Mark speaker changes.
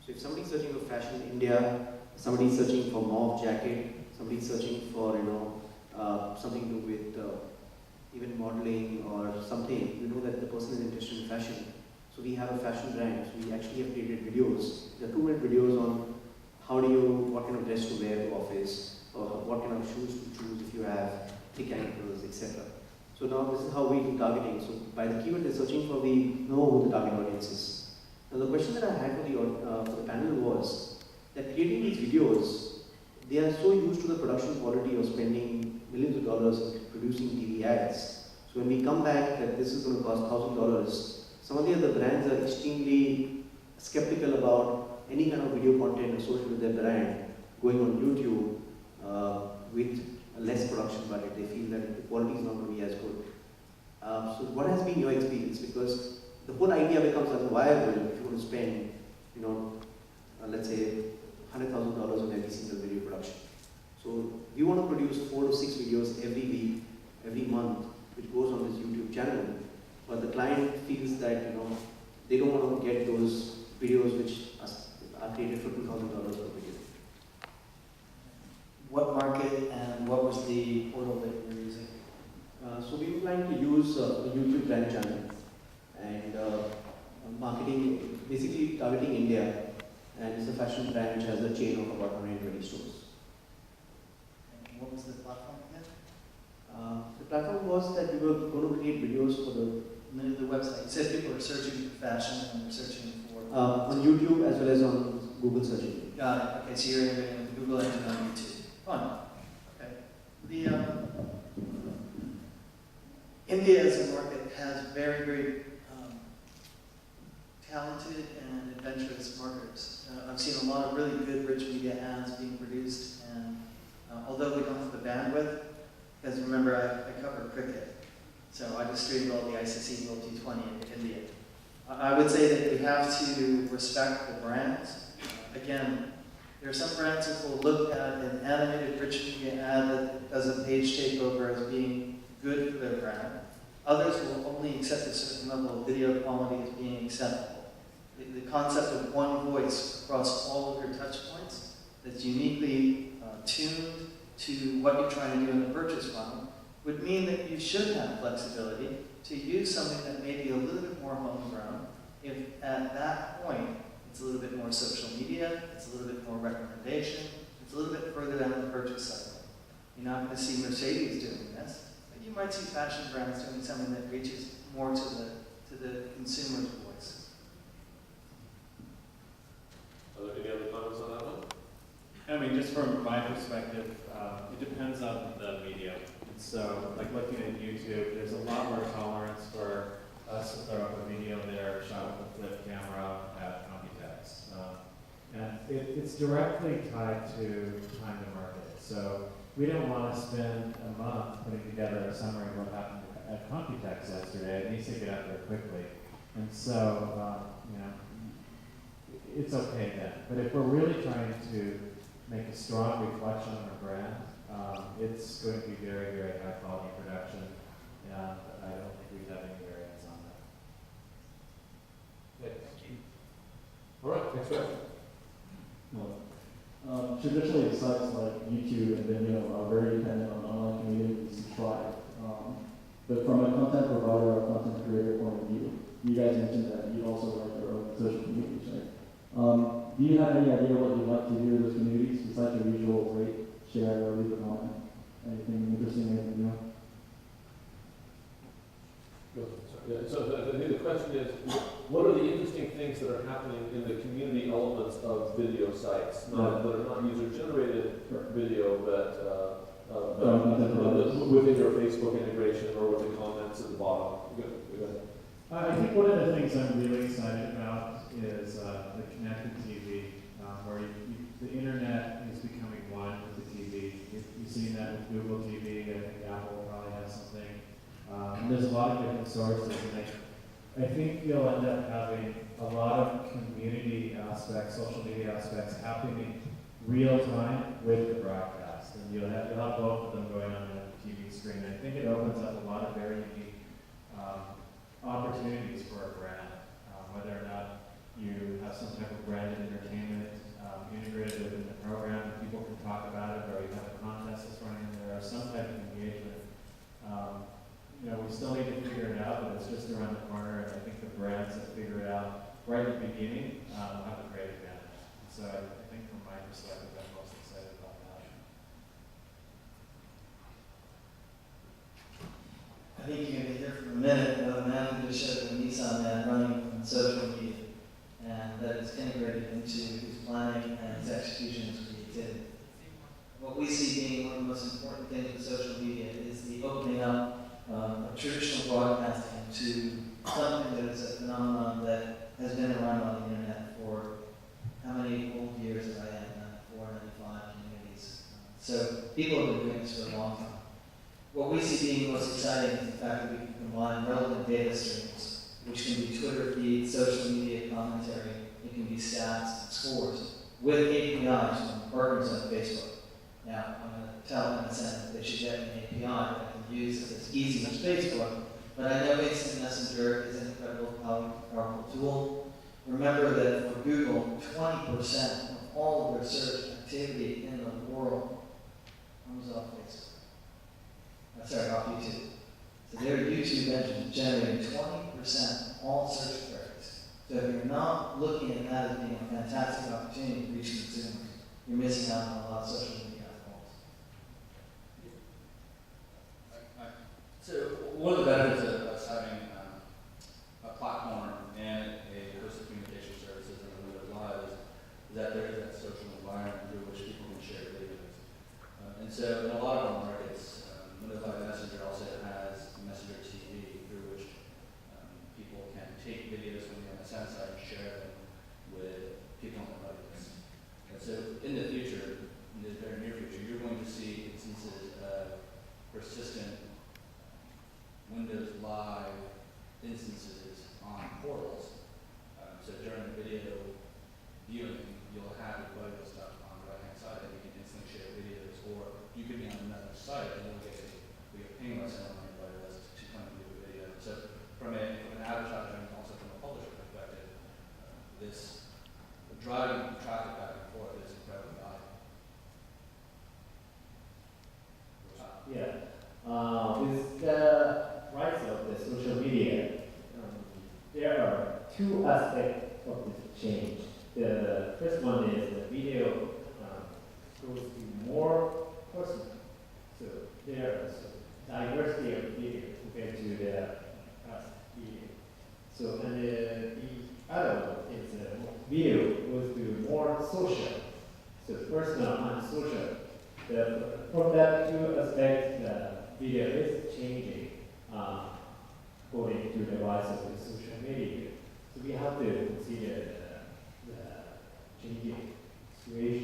Speaker 1: So if somebody's searching for fashion in India, somebody's searching for mauve jacket, somebody's searching for something to do with even modeling or something, you know that the person is interested in fashion. So we have a fashion brand. So we actually have created videos. There are 2-minute videos on what kind of dress to wear to office, or what kind of shoes to choose if you have thick ankles, etc. So now this is how we do targeting. So by the keyword they're searching for, we know who the target audience is. Now the question that I had for the panel was that creating these videos, they are so used to the production quality of spending millions of dollars in producing TV ads. So when we come back that this is going to cost $1,000, some of the other brands are extremely skeptical about any kind of video content associated with their brand going on YouTube with a less production budget. They feel that the quality is not going to be as good. So what has been your experience? Because the whole idea becomes unviable if you want to spend, let's say $100,000 on every single video production. So we want to produce 4 to 6 videos every week, every month, which goes on this YouTube channel. But the client feels that they don't want to get those videos which are created for $2,000 per video.
Speaker 2: What market and what was the portal that you were using?
Speaker 1: So we were planning to use a YouTube brand channel and marketing, basically targeting India, and it's a fashion brand which has a chain of about 120 stores.
Speaker 2: And what was the platform again?
Speaker 1: The platform was that we were going to create videos for the
Speaker 2: website. You said people are searching for fashion and they're searching for
Speaker 1: on YouTube as well as on Google search engine.
Speaker 2: Got it. Okay, so you're integrating with the Google engine on YouTube. Fun. Okay. The India as a market has very, very talented and adventurous marketers. I've seen a lot of really good rich media ads being produced, and although we don't have the bandwidth, because remember I cover cricket, so I just streamed all the ICC World T20 into India. I would say that we have to respect the brands. Again, there are some brands that will look at an animated rich media ad that does a page takeover as being good for their brand. Others will only accept a certain level of video quality as being acceptable. The concept of one voice across all of your touch points that's uniquely tuned to what you're trying to do in the purchase funnel would mean that you should have flexibility to use something that may be a little bit more homegrown if at that point it's a little bit more social media, it's a little bit more recommendation, it's a little bit further down the purchase cycle. You're not going to see Mercedes doing this, but you might see fashion brands doing something that reaches more to the consumer's voice.
Speaker 3: Are there any other comments on that one?
Speaker 4: I mean, just from my perspective, it depends on the medium. So, like looking at YouTube, there's a lot more tolerance for us to throw up a video there shot with a flip camera at Computex. And it's directly tied to time to market. So we don't want to spend a month putting together a summary of what happened at Computex yesterday. It needs to get out there quickly. And so, it's okay then. But if we're really trying to make a strong reflection on our brand, it's going to be very, very high quality production, and I don't think we have any variance on that.
Speaker 3: Okay. Thank you. All right, next question.
Speaker 5: Traditionally, sites like YouTube and Vimeo are very dependent on online communities to thrive. But from a content provider or content creator point of view, you guys mentioned that you also like your own social communities, right? Do you have any idea what you'd like to do with those communities besides your usual rate, share, or leave a comment? Anything interesting, anything new?
Speaker 3: So the question is, what are the interesting things that are happening in the community elements of video sites? That are not user-generated video, but within your Facebook integration or with the comments at the bottom. Go ahead.
Speaker 4: I think one of the things I'm really excited about is the connected TV, where the internet is becoming one with the TV. You've seen that with Google TV. I think Apple probably has something. And there's a lot of different sources, and I think you'll end up having a lot of community aspects, social media aspects happening real time with the broadcast, and you'll have both of them going on the TV screen. I think it opens up a lot of very unique opportunities for a brand, whether or not you have some type of branded entertainment integrated within the program, and people can talk about it, or you have a contest that's running in there, or some type of engagement. We still need to figure it out, but it's just around the corner, and I think the brands that figure it out right at the beginning will have a great advantage. So I think from my perspective, I'm most excited about that.
Speaker 2: I think you're going to hear from a minute about a man who just showed the Nissan man running on social media, and that is integrated into his planning and his execution and creativity. What we see being one of the most important things with social media is the opening up of traditional broadcasting to something that is a phenomenon that has been around on the internet for how many old years have I had now? 495 communities. So people have been doing this for a long time. What we see being most exciting is the fact that we can combine relevant data streams, which can be Twitter feeds, social media commentary, it can be stats and scores, with APIs from partners on Facebook. Now, I'm going to tell MSN that they should get an API that I can use as easy as Facebook, but I know Instant Messenger is an incredible, powerful tool. Remember that for Google, 20% of all of their search activity in the world comes off Facebook. Off YouTube. So their YouTube engine is generating 20% of all search queries. So if you're not looking at that as being a fantastic opportunity to reach consumers, you're missing out on a lot of social media goals.
Speaker 6: So one of the benefits of us having a platform and a host of communication services and Windows Live is that there is that social environment through which people can share videos. And so in a lot of our markets, Windows Live Messenger also has Messenger TV through which people can take videos from the MSN site and share them with people on their devices. And so in the future, in the very near future, you're going to see instances of persistent Windows Live instances on portals. So during the video viewing, you'll have your vital stuff on the right-hand side that you can instantly share videos, or you could be on another site and you'll get a ping lesson on your vital list to come and do a video. So from an advertiser and also from a publisher perspective, this driving traffic back and forth is incredibly valuable.
Speaker 7: With the rise of the social media, there are two aspects of this change. The first one is the video goes to more personal. So there is diversity of video compared to the past video. So and the other one is video goes to more social. So personal and social. From that two aspects, the video is changing according to the rise of the social media. So we have to consider the changing situation.